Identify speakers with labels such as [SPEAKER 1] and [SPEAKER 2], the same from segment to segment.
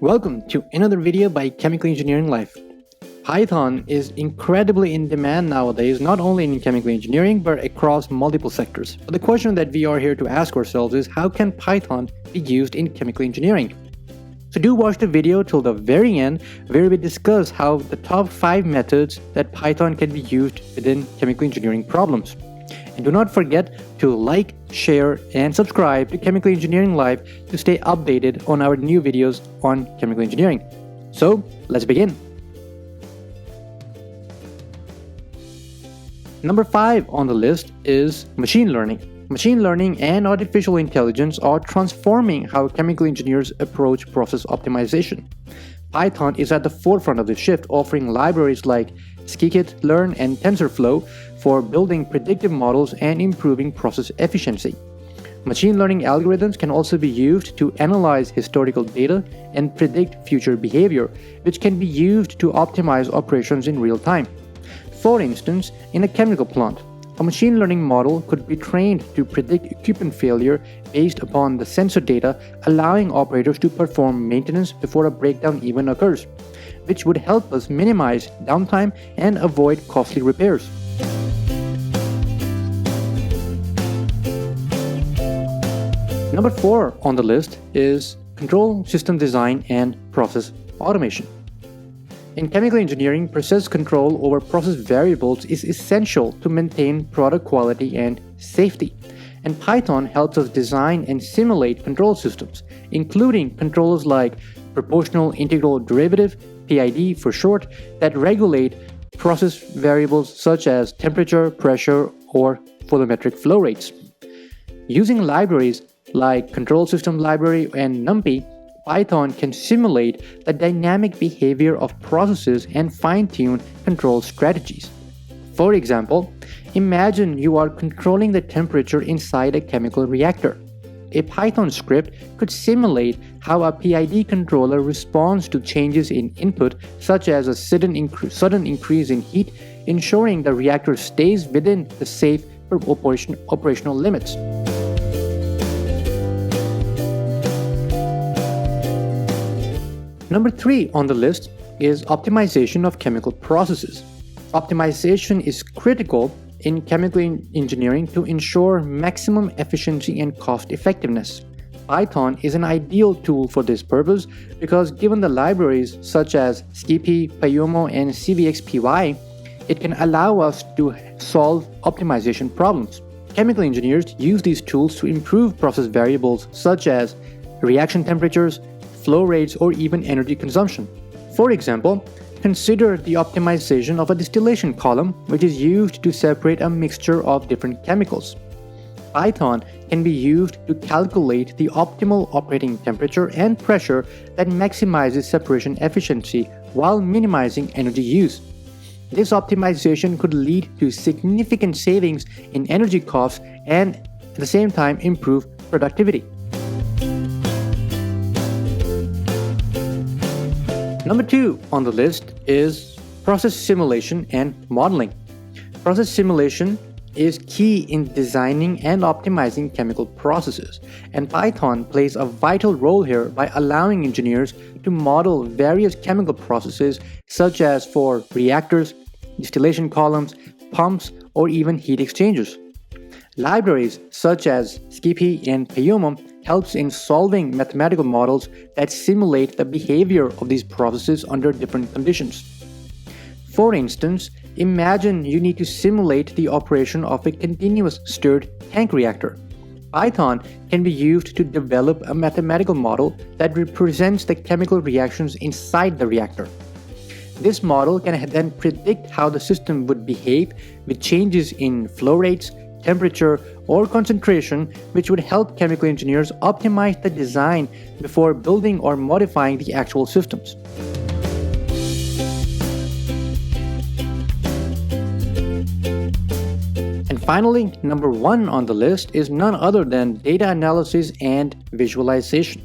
[SPEAKER 1] Welcome to another video by Chemical Engineering Life. Python is incredibly in demand nowadays, not only in chemical engineering but across multiple sectors. But the question that we are here to ask ourselves is, how can Python be used in chemical engineering? So do watch the video till the very end, where we discuss how the top 5 methods that Python can be used within chemical engineering problems. And do not forget to like, share, and subscribe to Chemical Engineering Live to stay updated on our new videos on chemical engineering. So let's begin. Number 5 on the list is machine learning. Machine learning and artificial intelligence are transforming how chemical engineers approach process optimization. Python is at the forefront of this shift, offering libraries like scikit-learn and TensorFlow for building predictive models and improving process efficiency. Machine learning algorithms can also be used to analyze historical data and predict future behavior, which can be used to optimize operations in real time. For instance, in a chemical plant, a machine learning model could be trained to predict equipment failure based upon the sensor data, allowing operators to perform maintenance before a breakdown even occurs, which would help us minimize downtime and avoid costly repairs. Number 4 on the list is control system design and process automation. In chemical engineering, process control over process variables is essential to maintain product quality and safety. And Python helps us design and simulate control systems, including controllers like proportional integral derivative, PID for short, that regulate process variables such as temperature, pressure, or volumetric flow rates. Using libraries like Control System Library and NumPy, Python can simulate the dynamic behavior of processes and fine-tune control strategies. For example, imagine you are controlling the temperature inside a chemical reactor. A Python script could simulate how a PID controller responds to changes in input, such as a sudden increase in heat, ensuring the reactor stays within the safe operational limits. Number 3 on the list is optimization of chemical processes. Optimization is critical in chemical engineering to ensure maximum efficiency and cost effectiveness. Python is an ideal tool for this purpose because, given the libraries such as Skippy, Pyomo, and CVXPY, it can allow us to solve optimization problems. Chemical engineers use these tools to improve process variables such as reaction temperatures, flow rates, or even energy consumption. For example, consider the optimization of a distillation column, which is used to separate a mixture of different chemicals. Python can be used to calculate the optimal operating temperature and pressure that maximizes separation efficiency while minimizing energy use. This optimization could lead to significant savings in energy costs and at the same time improve productivity. Number 2 on the list is process simulation and modeling. Process simulation is key in designing and optimizing chemical processes, and Python plays a vital role here by allowing engineers to model various chemical processes such as for reactors, distillation columns, pumps, or even heat exchangers. Libraries such as Skippy and Pyomo helps in solving mathematical models that simulate the behavior of these processes under different conditions. For instance, imagine you need to simulate the operation of a continuous stirred tank reactor. Python can be used to develop a mathematical model that represents the chemical reactions inside the reactor. This model can then predict how the system would behave with changes in flow rates, temperature, or concentration, which would help chemical engineers optimize the design before building or modifying the actual systems. And finally, number 1 on the list is none other than data analysis and visualization.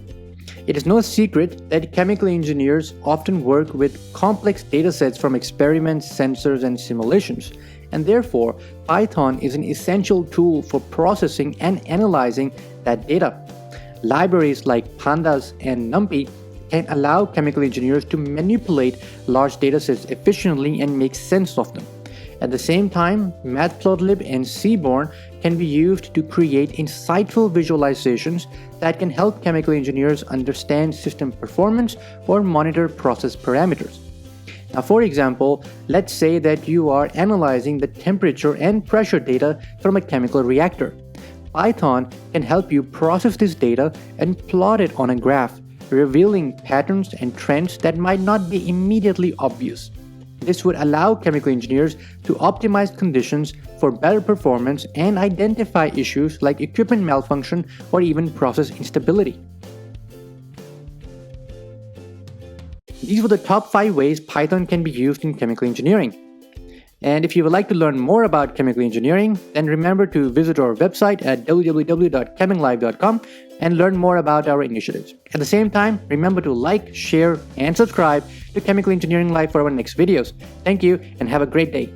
[SPEAKER 1] It is no secret that chemical engineers often work with complex datasets from experiments, sensors, and simulations, and therefore Python is an essential tool for processing and analyzing that data. Libraries like Pandas and NumPy can allow chemical engineers to manipulate large datasets efficiently and make sense of them. At the same time, Matplotlib and Seaborn can be used to create insightful visualizations that can help chemical engineers understand system performance or monitor process parameters. Now, for example, let's say that you are analyzing the temperature and pressure data from a chemical reactor. Python can help you process this data and plot it on a graph, revealing patterns and trends that might not be immediately obvious. This would allow chemical engineers to optimize conditions for better performance and identify issues like equipment malfunction or even process instability. These were the top 5 ways Python can be used in chemical engineering. And if you would like to learn more about chemical engineering, then remember to visit our website at www.ChemEnggLife.com and learn more about our initiatives. At the same time, remember to like, share, and subscribe to Chemical Engineering Life for our next videos. Thank you and have a great day.